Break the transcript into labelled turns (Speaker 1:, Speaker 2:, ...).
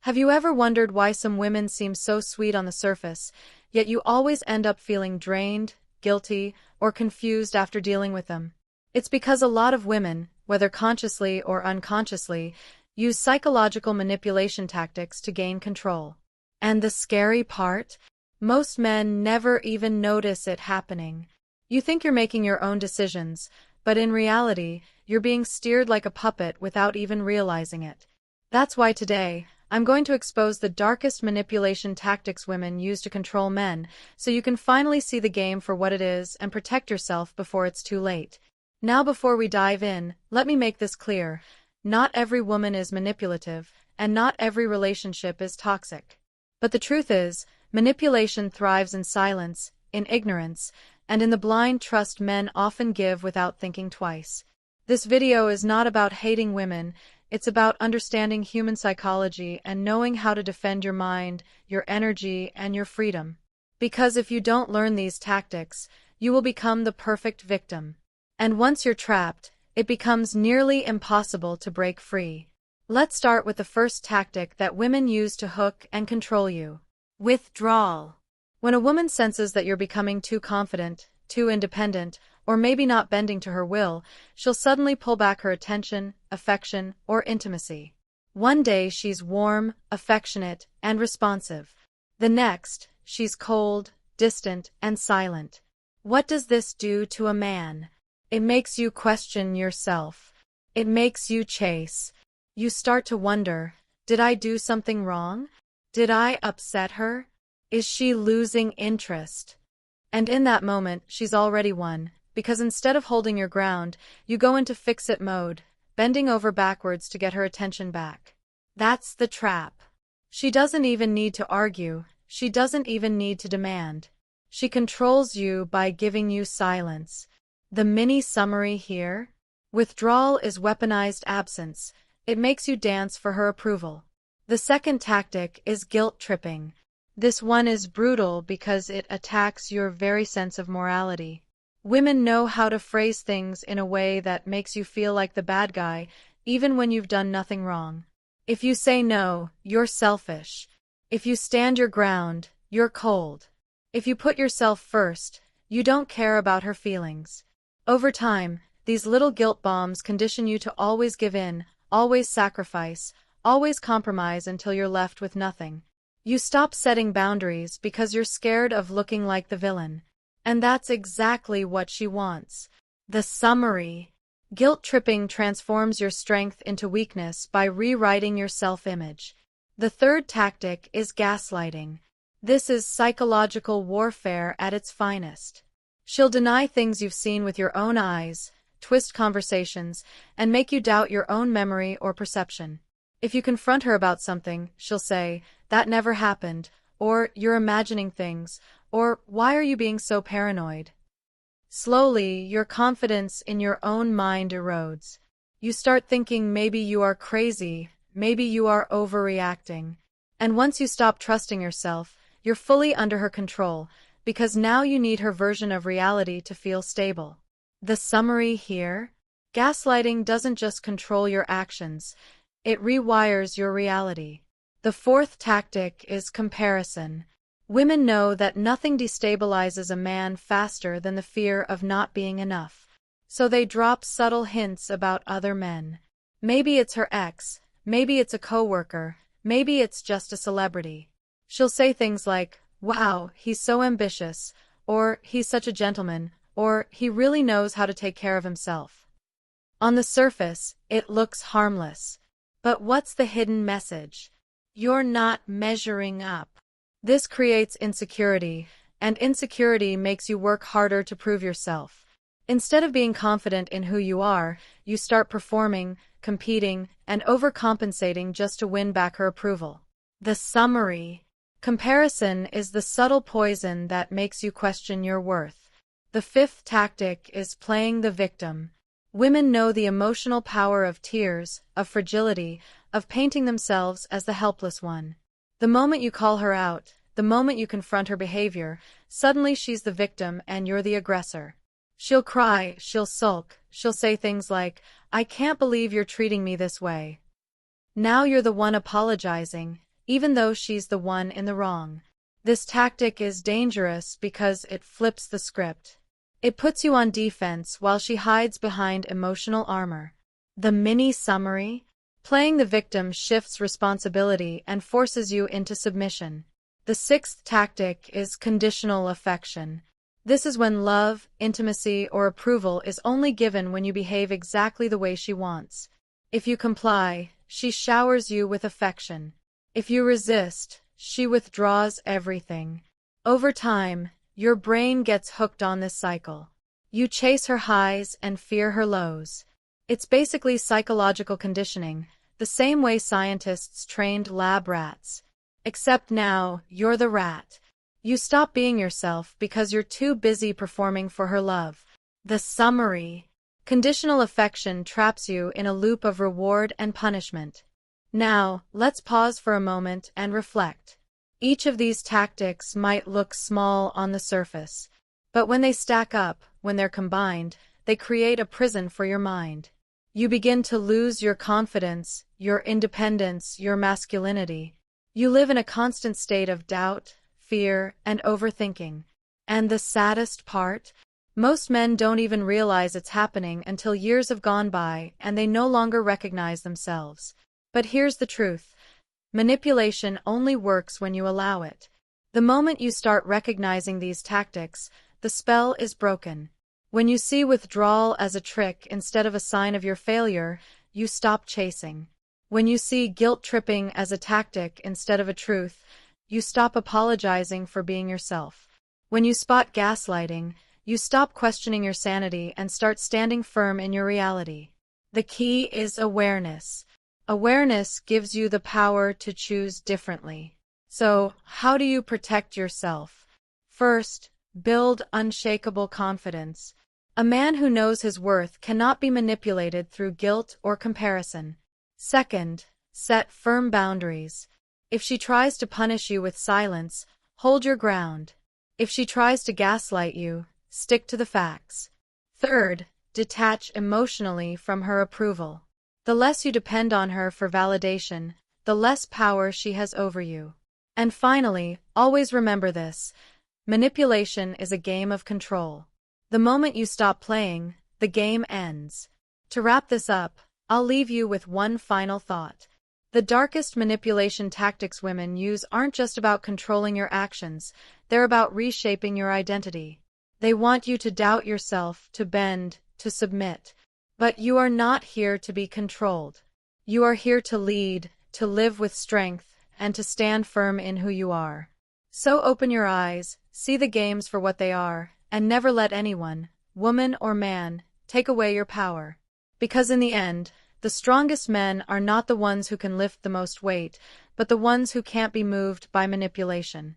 Speaker 1: Have you ever wondered why some women seem so sweet on the surface, yet you always end up feeling drained, guilty, or confused after dealing with them? It's because a lot of women, whether consciously or unconsciously, use psychological manipulation tactics to gain control. And the scary part? Most men never even notice it happening. You think you're making your own decisions, but in reality, you're being steered like a puppet without even realizing it. That's why today, I'm going to expose the darkest manipulation tactics women use to control men, so you can finally see the game for what it is and protect yourself before it's too late. Now before we dive in, let me make this clear. Not every woman is manipulative, and not every relationship is toxic. But the truth is, manipulation thrives in silence, in ignorance, and in the blind trust men often give without thinking twice. This video is not about hating women, it's about understanding human psychology and knowing how to defend your mind, your energy, and your freedom. Because if you don't learn these tactics, you will become the perfect victim. And once you're trapped, it becomes nearly impossible to break free. Let's start with the first tactic that women use to hook and control you. Withdrawal. When a woman senses that you're becoming too confident, too independent, or maybe not bending to her will, she'll suddenly pull back her attention, affection, or intimacy. One day she's warm, affectionate, and responsive. The next, she's cold, distant, and silent. What does this do to a man? It makes you question yourself. It makes you chase. You start to wonder, did I do something wrong? Did I upset her? Is she losing interest? And in that moment, she's already won, because instead of holding your ground, you go into fix-it mode, bending over backwards to get her attention back. That's the trap. She doesn't even need to argue, she doesn't even need to demand. She controls you by giving you silence. The mini summary here? Withdrawal is weaponized absence. It makes you dance for her approval. The second tactic is guilt tripping. This one is brutal because it attacks your very sense of morality. Women know how to phrase things in a way that makes you feel like the bad guy, even when you've done nothing wrong. If you say no, you're selfish. If you stand your ground, you're cold. If you put yourself first, you don't care about her feelings. Over time, these little guilt bombs condition you to always give in, always sacrifice, always compromise until you're left with nothing. You stop setting boundaries because you're scared of looking like the villain. And that's exactly what she wants. The summary. Guilt tripping transforms your strength into weakness by rewriting your self-image. The third tactic is gaslighting. This is psychological warfare at its finest. She'll deny things you've seen with your own eyes, twist conversations, and make you doubt your own memory or perception. If you confront her about something, she'll say, "That never happened," or "You're imagining things," or "Why are you being so paranoid?" Slowly, your confidence in your own mind erodes. You start thinking maybe you are crazy, maybe you are overreacting. And once you stop trusting yourself, you're fully under her control, because now you need her version of reality to feel stable. The summary here? Gaslighting doesn't just control your actions, it rewires your reality. The fourth tactic is comparison. Women know that nothing destabilizes a man faster than the fear of not being enough. So they drop subtle hints about other men. Maybe it's her ex, maybe it's a coworker, maybe it's just a celebrity. She'll say things like, "Wow, he's so ambitious," or "He's such a gentleman," or "He really knows how to take care of himself." On the surface, it looks harmless. But what's the hidden message? You're not measuring up. This creates insecurity, and insecurity makes you work harder to prove yourself. Instead of being confident in who you are, you start performing, competing, and overcompensating just to win back her approval. The summary. Comparison is the subtle poison that makes you question your worth. The fifth tactic is playing the victim. Women know the emotional power of tears, of fragility, of painting themselves as the helpless one. The moment you call her out, the moment you confront her behavior, suddenly she's the victim and you're the aggressor. She'll cry, she'll sulk, she'll say things like, "I can't believe you're treating me this way." Now you're the one apologizing, even though she's the one in the wrong. This tactic is dangerous because it flips the script. It puts you on defense while she hides behind emotional armor. The mini summary: playing the victim shifts responsibility and forces you into submission. The sixth tactic is conditional affection. This is when love, intimacy, or approval is only given when you behave exactly the way she wants. If you comply, she showers you with affection. If you resist, she withdraws everything. Over time, your brain gets hooked on this cycle. You chase her highs and fear her lows. It's basically psychological conditioning, the same way scientists trained lab rats. Except now, you're the rat. You stop being yourself because you're too busy performing for her love. The summary: conditional affection traps you in a loop of reward and punishment. Now, let's pause for a moment and reflect. Each of these tactics might look small on the surface, but when they stack up, when they're combined, they create a prison for your mind. You begin to lose your confidence, your independence, your masculinity. You live in a constant state of doubt, fear, and overthinking. And the saddest part? Most men don't even realize it's happening until years have gone by and they no longer recognize themselves. But here's the truth: manipulation only works when you allow it. The moment you start recognizing these tactics, the spell is broken. When you see withdrawal as a trick instead of a sign of your failure, you stop chasing. When you see guilt-tripping as a tactic instead of a truth, you stop apologizing for being yourself. When you spot gaslighting, you stop questioning your sanity and start standing firm in your reality. The key is awareness. Awareness gives you the power to choose differently. So, how do you protect yourself? First, build unshakable confidence. A man who knows his worth cannot be manipulated through guilt or comparison. Second, set firm boundaries. If she tries to punish you with silence, hold your ground. If she tries to gaslight you, stick to the facts. Third, detach emotionally from her approval. The less you depend on her for validation, the less power she has over you. And finally, always remember this: manipulation is a game of control. The moment you stop playing, the game ends. To wrap this up, I'll leave you with one final thought. The darkest manipulation tactics women use aren't just about controlling your actions, they're about reshaping your identity. They want you to doubt yourself, to bend, to submit. But you are not here to be controlled. You are here to lead, to live with strength, and to stand firm in who you are. So open your eyes, see the games for what they are, and never let anyone, woman or man, take away your power. Because in the end, the strongest men are not the ones who can lift the most weight, but the ones who can't be moved by manipulation.